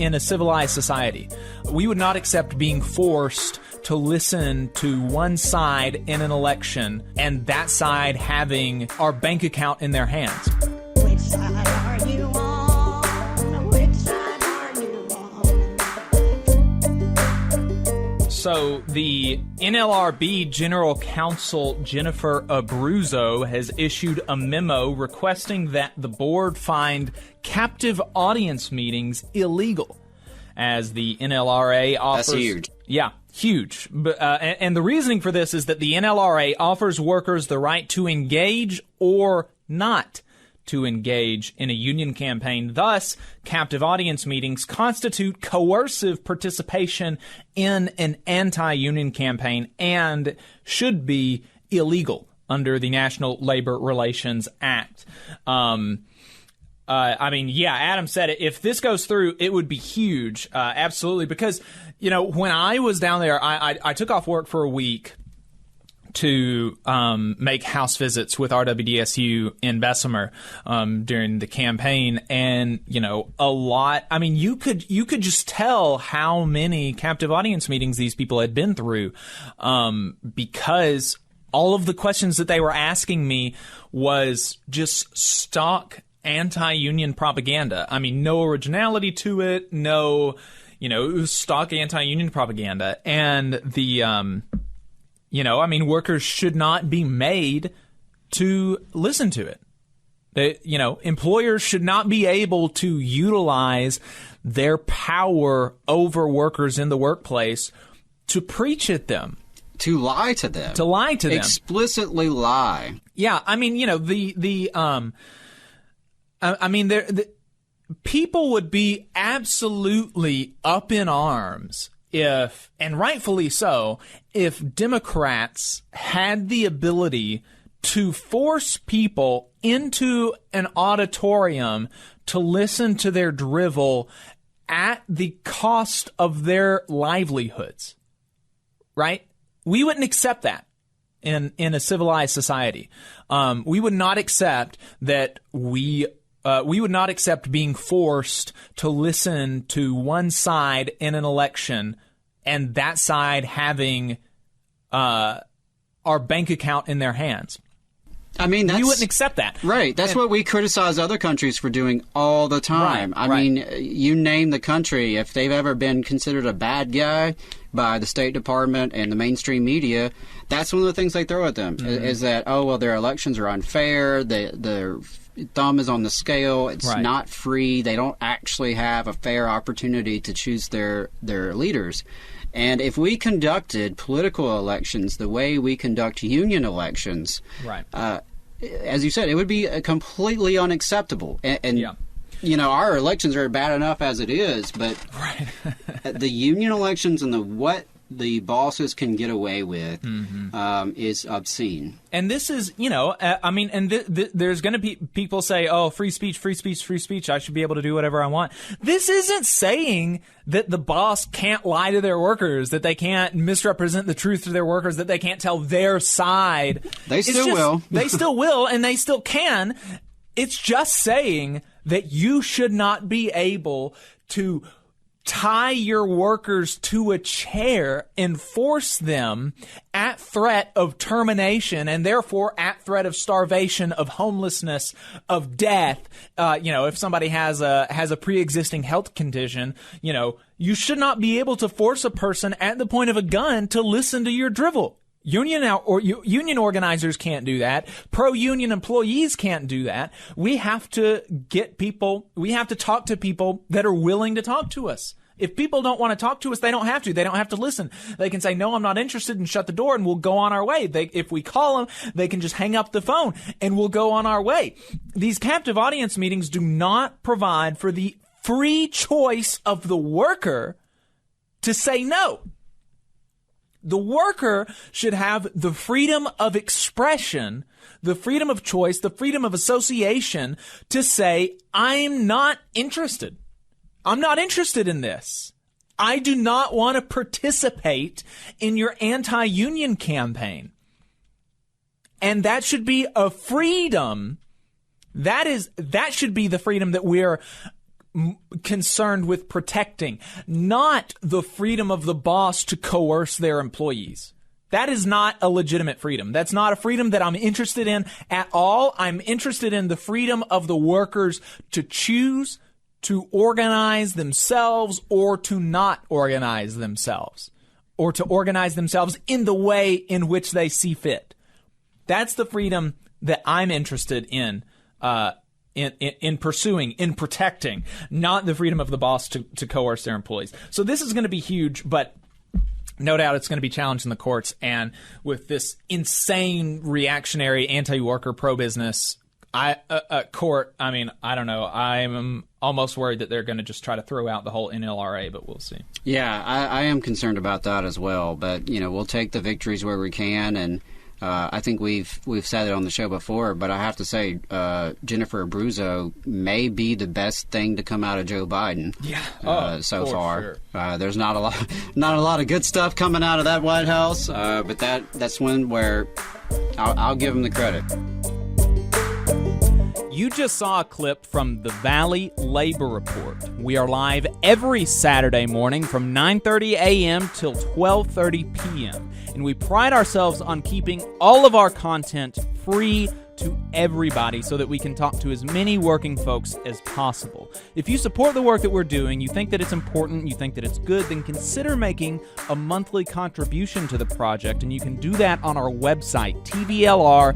in a civilized society. We would not accept being forced to listen to one side in an election and that side having our bank account in their hands. Which side are you on? Which side are you on? So the NLRB General Counsel Jennifer Abruzzo has issued a memo requesting that the board find captive audience meetings illegal, as the NLRA offers. That's huge. Yeah, huge. But, and the reasoning for this is that the NLRA offers workers the right to engage or not to engage in a union campaign. Thus, captive audience meetings constitute coercive participation in an anti-union campaign and should be illegal under the National Labor Relations Act. Adam said it. If this goes through, it would be huge. Absolutely. Because, when I was down there, I took off work for a week to make house visits with RWDSU in Bessemer during the campaign. And, a lot. I mean, you could just tell how many captive audience meetings these people had been through because all of the questions that they were asking me was just stock anti-union propaganda. I mean, no originality to it, no, it was stock anti-union propaganda. And the, workers should not be made to listen to it. Employers should not be able to utilize their power over workers in the workplace to preach at them. To lie to them. Explicitly lie. Yeah. People would be absolutely up in arms if, and rightfully so, if Democrats had the ability to force people into an auditorium to listen to their drivel at the cost of their livelihoods, right? We wouldn't accept that in a civilized society. We would not accept that we would not accept being forced to listen to one side in an election and that side having our bank account in their hands. We wouldn't accept that. Right. That's what we criticize other countries for doing all the time. Right. You name the country, if they've ever been considered a bad guy by the State Department and the mainstream media, that's one of the things they throw at them, is that, their elections are unfair, their thumb is on the scale, it's not free, they don't actually have a fair opportunity to choose their leaders. And if we conducted political elections the way we conduct union elections, as you said, it would be completely unacceptable. Our elections are bad enough as it is, but the union elections and what the bosses can get away with is obscene. And this is, there's going to be people say, free speech, free speech, free speech. I should be able to do whatever I want. This isn't saying that the boss can't lie to their workers, that they can't misrepresent the truth to their workers, that they can't tell their side. They still will. They still will, and they still can. It's just saying that you should not be able to tie your workers to a chair and force them at threat of termination and therefore at threat of starvation, of homelessness, of death. If somebody has a pre-existing health condition, you should not be able to force a person at the point of a gun to listen to your drivel. Union organizers can't do that. Pro-union employees can't do that. We have to talk to people that are willing to talk to us. If people don't want to talk to us, they don't have to. They don't have to listen. They can say, no, I'm not interested, and shut the door, and we'll go on our way. If we call them, they can just hang up the phone, and we'll go on our way. These captive audience meetings do not provide for the free choice of the worker to say no. The worker should have the freedom of expression, the freedom of choice, the freedom of association to say, I'm not interested. I'm not interested in this. I do not want to participate in your anti-union campaign. And that should be a freedom. That should be the freedom that we're concerned with protecting, not the freedom of the boss to coerce their employees. That is not a legitimate freedom. That's not a freedom that I'm interested in at all. I'm interested in the freedom of the workers to choose to organize themselves or to not organize themselves, or to organize themselves in the way in which they see fit. That's the freedom that I'm interested in pursuing, in protecting, not the freedom of the boss to coerce their employees. So this is going to be huge, but no doubt it's going to be challenged in the courts. And with this insane reactionary anti-worker pro-business court, I mean, I don't know. I'm almost worried that they're going to just try to throw out the whole NLRA, but we'll see. Yeah, I am concerned about that as well. But, we'll take the victories where we can. And I think we've said it on the show before, but I have to say Jennifer Abruzzo may be the best thing to come out of Joe Biden. So far. Sure. There's not a lot of good stuff coming out of that White House, but that's one where I'll give him the credit. You just saw a clip from the Valley Labor Report. We are live every Saturday morning from 9:30 a.m. till 12:30 p.m. And we pride ourselves on keeping all of our content free to everybody so that we can talk to as many working folks as possible. If you support the work that we're doing, you think that it's important, you think that it's good, then consider making a monthly contribution to the project. And you can do that on our website, tvlr.fm.